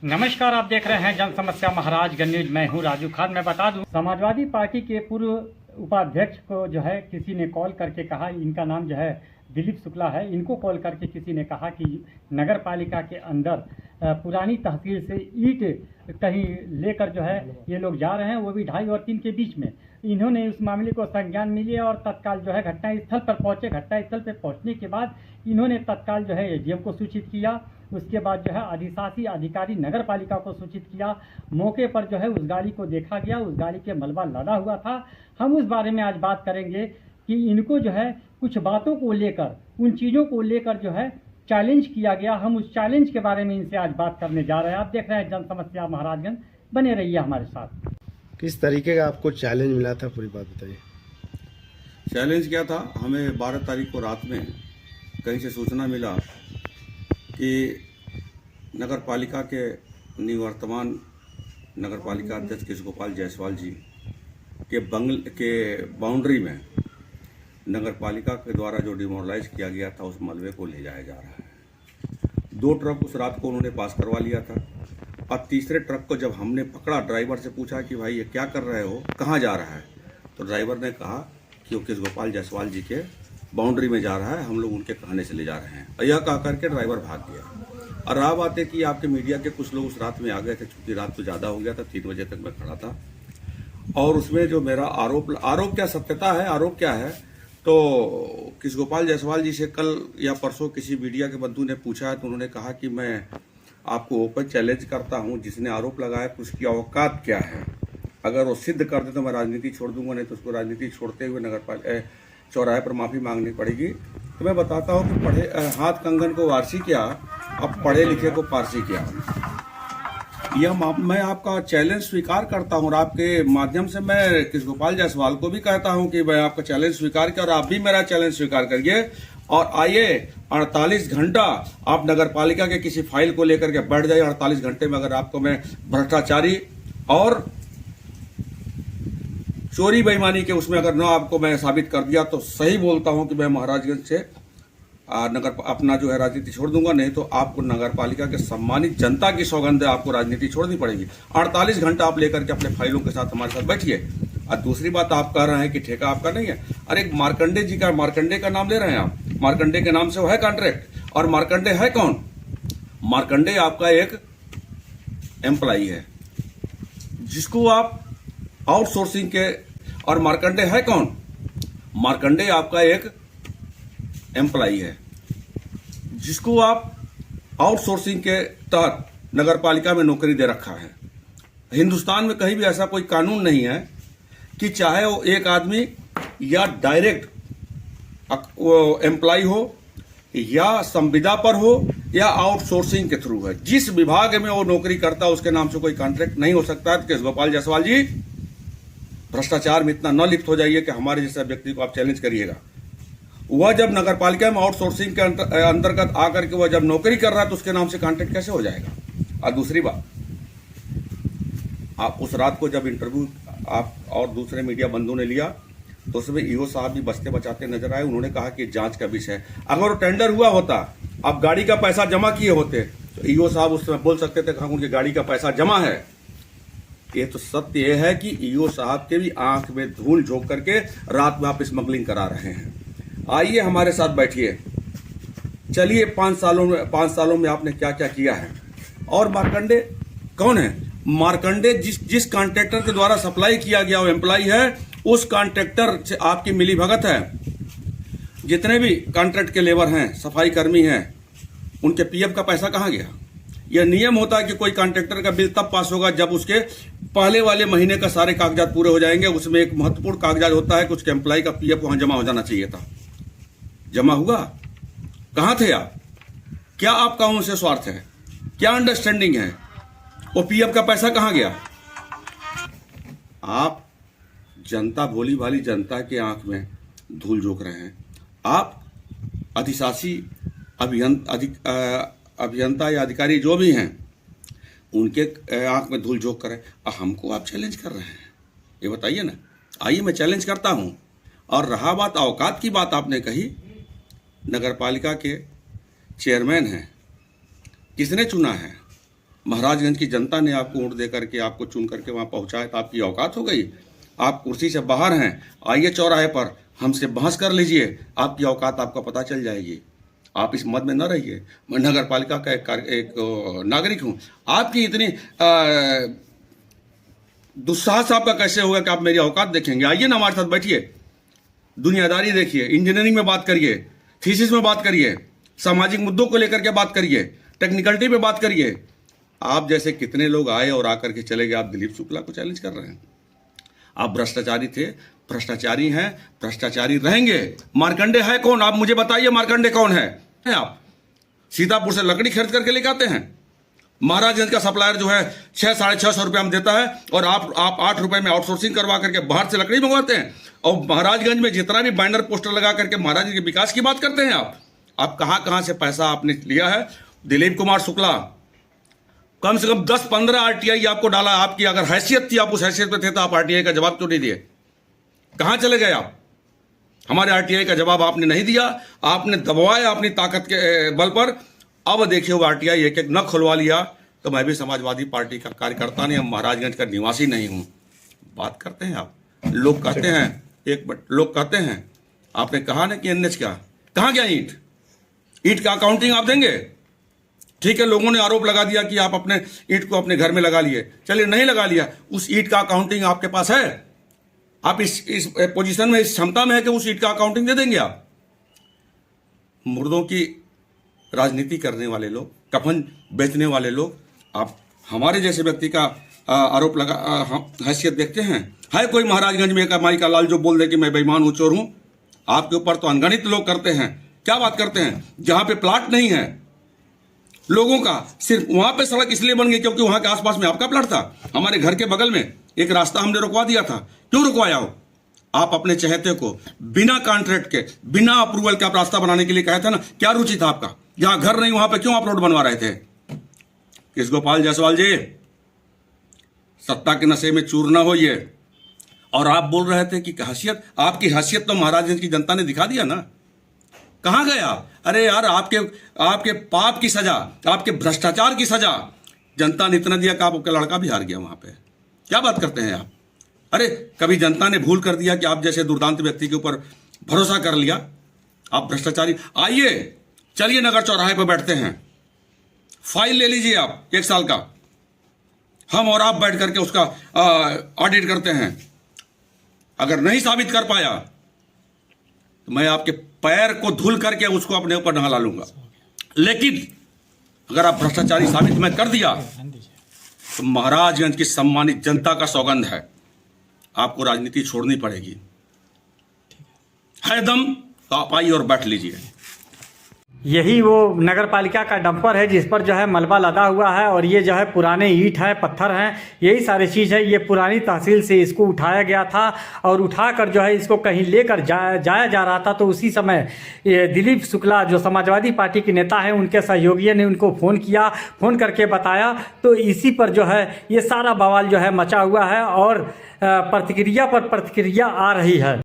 नमस्कार, आप देख रहे हैं जन समस्या महाराजगंज न्यूज। मैं हूं राजू खान। मैं बता दूं, समाजवादी पार्टी के पूर्व उपाध्यक्ष को जो है किसी ने कॉल करके कहा, इनका नाम जो है दिलीप शुक्ला है, इनको कॉल करके किसी ने कहा कि नगर पालिका के अंदर पुरानी तहसील से ईंट कहीं लेकर जो है ये लोग जा रहे हैं, वो भी 2.5 और 3 के बीच में। इन्होंने उस मामले को संज्ञान में लिया और तत्काल जो है घटनास्थल पर पहुंचे। घटनास्थल पर पहुंचने के बाद इन्होंने तत्काल जो है एडीएम को सूचित किया। उसके बाद जो है अधिशासी अधिकारी नगर पालिका को सूचित किया। मौके पर जो है उस गाड़ी को देखा गया, उस गाड़ी के मलबा लदा हुआ था। हम उस बारे में आज बात करेंगे कि इनको जो है कुछ बातों को लेकर, उन चीज़ों को लेकर जो है चैलेंज किया गया। हम उस चैलेंज के बारे में इनसे आज बात करने जा रहे हैं। आप देख रहे हैं जन समस्या महाराजगंज, बने रहिए हमारे साथ। किस तरीके का आपको चैलेंज मिला था, पूरी बात बताइए। चैलेंज क्या था? हमें 12 तारीख को रात में कहीं से सूचना मिला कि नगर पालिका के निवर्तमान नगर पालिका अध्यक्ष केशव गोपाल जायसवाल जी के बाउंड्री में नगर पालिका के द्वारा जो डिमोरलाइज किया गया था, उस मलबे को ले जाया जा रहा है। 2 ट्रक उस रात को उन्होंने पास करवा लिया था और तीसरे ट्रक को जब हमने पकड़ा, ड्राइवर से पूछा कि भाई ये क्या कर रहे हो, कहाँ जा रहा है, तो ड्राइवर ने कहा कि वो केशव गोपाल जायसवाल जी के बाउंड्री में जा रहा है, हम लोग उनके कहने से ले जा रहे हैं। और यह कह करके ड्राइवर भाग गया। और रहा बात है कि आपके मीडिया के कुछ लोग उस रात में आ गए थे, चूंकि रात तो ज़्यादा हो गया था, 3 बजे तक मैं खड़ा था। और उसमें जो मेरा आरोप क्या सत्यता है, आरोप क्या है, तो केशव गोपाल जायसवाल जी से कल या परसों किसी मीडिया के बंधु ने पूछा है, तो उन्होंने कहा कि मैं आपको ओपन चैलेंज करता हूं, जिसने आरोप लगाया कि उसकी औकात क्या है। अगर वो सिद्ध कर दे तो मैं राजनीति छोड़ दूंगा, नहीं तो उसको राजनीति छोड़ते हुए नगर चौराहे पर माफी मांगनी पड़ेगी। तो मैं बताता हूं कि हाथ कंगन को वारसी क्या, अब पढ़े लिखे को पारसी क्या। मैं आपका चैलेंज स्वीकार करता हूं और आपके माध्यम से मैं केशव गोपाल जायसवाल को भी कहता हूं कि मैं आपका चैलेंज स्वीकार किया और आप भी मेरा चैलेंज स्वीकार करिए। और आइए 48 घंटा आप नगर पालिका के किसी फाइल को लेकर के बैठ जाइए। 48 घंटे में अगर आपको मैं भ्रष्टाचारी और चोरी बेईमानी के उसमें अगर ना आपको मैं साबित कर दिया, तो सही बोलता हूं कि मैं महाराजगंज से अपना जो है राजनीति छोड़ दूंगा, नहीं तो आपको नगर पालिका के सम्मानित जनता की सौगंध है, आपको राजनीति छोड़नी पड़ेगी। 48 घंटा आप लेकर के अपने फाइलों के साथ हमारे साथ बैठिए। और दूसरी बात, आप कह रहे हैं कि ठेका आपका नहीं है। अरे मार्कंडे जी का, मार्कंडे का नाम ले रहे हैं आप, मार्कंडे के नाम से वो है कॉन्ट्रैक्ट। और मार्कंडे है कौन? मार्कंडे आपका एक एम्प्लॉई है जिसको आप आउटसोर्सिंग के, और मार्कंडे है कौन? मार्कंडे आपका एक एम्प्लॉई है जिसको आप आउटसोर्सिंग के तहत नगर पालिका में नौकरी दे रखा है। हिंदुस्तान में कहीं भी ऐसा कोई कानून नहीं है कि चाहे वो एक आदमी या डायरेक्ट एम्प्लॉय हो या संविदा पर हो या आउटसोर्सिंग के थ्रू है, जिस विभाग में वो नौकरी करता है उसके नाम से कोई कॉन्ट्रैक्ट नहीं हो सकता है। तो केशव गोपाल जायसवाल जी, भ्रष्टाचार में इतना न लिप्त हो जाइए कि हमारे जैसे व्यक्ति को आप चैलेंज करिएगा। वह जब नगर पालिका में आउटसोर्सिंग के अंतर्गत आकर के वह जब नौकरी कर रहा है, तो उसके नाम से कॉन्ट्रैक्ट कैसे हो जाएगा? और दूसरी बात, आप उस रात को जब इंटरव्यू आप और दूसरे मीडिया बंधुओं ने लिया, तो उसमें ईओ साहब भी बचते बचाते नजर आए। उन्होंने कहा कि जांच का विषय है। अगर वो टेंडर हुआ होता, आप गाड़ी का पैसा जमा किए होते, तो ईओ साहब उस समय बोल सकते थे कि उनकी गाड़ी का पैसा जमा है। ये तो सत्य यह है कि ईओ साहब के भी आंख में धूल झोंक करके रात में आप स्मगलिंग करा रहे हैं। आइए हमारे साथ बैठिए, चलिए 5 सालों में आपने क्या क्या किया है। और मार्कंडे कौन है? मार्कंडे जिस कॉन्ट्रैक्टर के द्वारा सप्लाई किया गया वो एम्प्लॉय है, उस कॉन्ट्रैक्टर से आपकी मिली भगत है। जितने भी कॉन्ट्रैक्ट के लेबर हैं, सफाई कर्मी हैं, उनके पीएफ का पैसा कहाँ गया? यह नियम होता है कि कोई कॉन्ट्रैक्टर का बिल तब पास होगा जब उसके पहले वाले महीने का सारे कागजात पूरे हो जाएंगे। उसमें एक महत्वपूर्ण कागजात होता है कि उसके एम्प्लॉय का पीएफ वहां जमा हो जाना चाहिए था। जमा हुआ? कहां थे आप? क्या आपका उनसे स्वार्थ है? क्या अंडरस्टैंडिंग है? वो पीएफ का पैसा कहां गया? आप जनता, भोली भाली जनता के आंख में धूल झोंक रहे हैं। आप अधिशासी अभियंता या अधिकारी जो भी हैं, उनके आंख में धूल झोंक करें, हमको आप चैलेंज कर रहे हैं। ये बताइए ना। आइए मैं चैलेंज करता हूं। और रहा बात औकात की बात, आपने कही, नगर पालिका के चेयरमैन हैं, किसने चुना है? महाराजगंज की जनता ने आपको वोट दे करके आपको चुन करके वहां पहुंचाया तो आपकी औकात हो गई। आप कुर्सी से बाहर हैं, आइए चौराहे पर हमसे बहस कर लीजिए, आपकी औकात आपको पता चल जाएगी। आप इस मद में न रहिए। मैं नगर पालिका का एक नागरिक हूं। आपकी इतनी दुस्साहस आपका कैसे होगा कि आप मेरी औकात देखेंगे? आइए ना हमारे साथ बैठिए, दुनियादारी देखिए, इंजीनियरिंग में बात करिए, थीसिस में बात करिए, सामाजिक मुद्दों को लेकर के बात करिए, टेक्निकलिटी पे बात करिए। आप जैसे कितने लोग आए और आकर के चले गए। आप दिलीप शुक्ला को चैलेंज कर रहे हैं। आप भ्रष्टाचारी थे, भ्रष्टाचारी हैं, भ्रष्टाचारी रहेंगे। मार्कंडे है कौन? आप मुझे बताइए, मार्कंडे कौन है? आप सीतापुर से लकड़ी खरीद करके लेके आते हैं। महाराजगंज का सप्लायर जो है 600-650 रुपये में देता है और आप 8 रुपये में आउटसोर्सिंग करवा करके बाहर से लकड़ी मंगवाते हैं। और महाराजगंज में जितना भी बैनर पोस्टर लगा करके महाराज के विकास की बात करते हैं। आप कहां से पैसा आपने लिया है? दिलीप कुमार शुक्ला कम से कम 10-15 आरटीआई आपको डाला। आपकी अगर हैसियत थी, आप उस हैसियत पे थे, तो आप आरटीआई का जवाब क्यों नहीं दिए? कहां चले गए आप? हमारे आरटीआई का जवाब आपने नहीं दिया। आपने दबाया अपनी ताकत के बल पर। अब देखिए वो आरटीआई एक न खुलवा लिया। तो मैं भी समाजवादी पार्टी का कार्यकर्ता नहीं, हम महाराजगंज का निवासी नहीं हूं। बात करते हैं आप। लोग कहते हैं लोग कहते हैं आपने कहा ना कि एनएच का कहां गया? ईंट का अकाउंटिंग आप देंगे? ठीक है, लोगों ने आरोप लगा दिया कि आप अपने ईंट को अपने घर में लगा लिए। चलिए, नहीं लगा लिया, उस ईंट का अकाउंटिंग आपके पास है? आप इस पोजीशन में, इस क्षमता में है कि उस ईंट का अकाउंटिंग दे देंगे आप? मुर्दों की राजनीति करने वाले लोग, कफन बेचने वाले लोग, आप हमारे जैसे व्यक्ति का आरोप लगा हैसियत देखते हैं? है कोई महाराजगंज में एक माई का लाल जो बोल दे कि मैं बेईमान हूं, चोर हूं? आपके ऊपर तो अनगणित लोग करते हैं। क्या बात करते हैं? जहां पे प्लाट नहीं है लोगों का, सिर्फ वहां पे सड़क इसलिए बन गई क्योंकि वहां के आसपास में आपका प्लाट था। हमारे घर के बगल में एक रास्ता हमने रुकवा दिया था। क्यों रुकवाया हो? आप अपने चहेते को बिना कॉन्ट्रैक्ट के, बिना अप्रूवल के आप रास्ता बनाने के लिए कहे थे ना। क्या रुचि था आपका? जहां घर नहीं वहां पे क्यों आप रोड बनवा रहे थे? किस गोपाल जायसवाल जी, सत्ता के नशे में चूर न होइए। और आप बोल रहे थे कि हैसियत, आपकी हैसियत तो महाराजगंज की जनता ने दिखा दिया ना। कहां गया? अरे यार, आपके पाप की सजा, आपके भ्रष्टाचार की सजा जनता ने इतना दिया कि आपका लड़का भी हार गया वहां पे। क्या बात करते हैं आप? अरे कभी जनता ने भूल कर दिया कि आप जैसे दुर्दांत व्यक्ति के ऊपर भरोसा कर लिया? आप भ्रष्टाचारी। आइए, चलिए नगर चौराहे पर बैठते हैं, फाइल ले लीजिए आप 1 साल का, हम और आप बैठ करके उसका ऑडिट करते हैं। अगर नहीं साबित कर पाया तो मैं आपके पैर को धुल करके उसको अपने ऊपर नहला लूंगा। लेकिन अगर आप भ्रष्टाचारी साबित मैं कर दिया तो महाराजगंज की सम्मानित जनता का सौगंध है, आपको राजनीति छोड़नी पड़ेगी। है दम तो आप आइए और बैठ लीजिए। यही वो नगर पालिका का डंपर है जिस पर जो है मलबा लदा हुआ है और ये जो है पुराने ईंट है, पत्थर हैं, यही सारी चीज़ है। ये पुरानी तहसील से इसको उठाया गया था और उठाकर जो है इसको कहीं लेकर जाया जा रहा था। तो उसी समय ये दिलीप शुक्ला जो समाजवादी पार्टी के नेता हैं, उनके सहयोगियों ने उनको फ़ोन करके बताया। तो इसी पर जो है ये सारा बवाल जो है मचा हुआ है और प्रतिक्रिया पर प्रतिक्रिया आ रही है।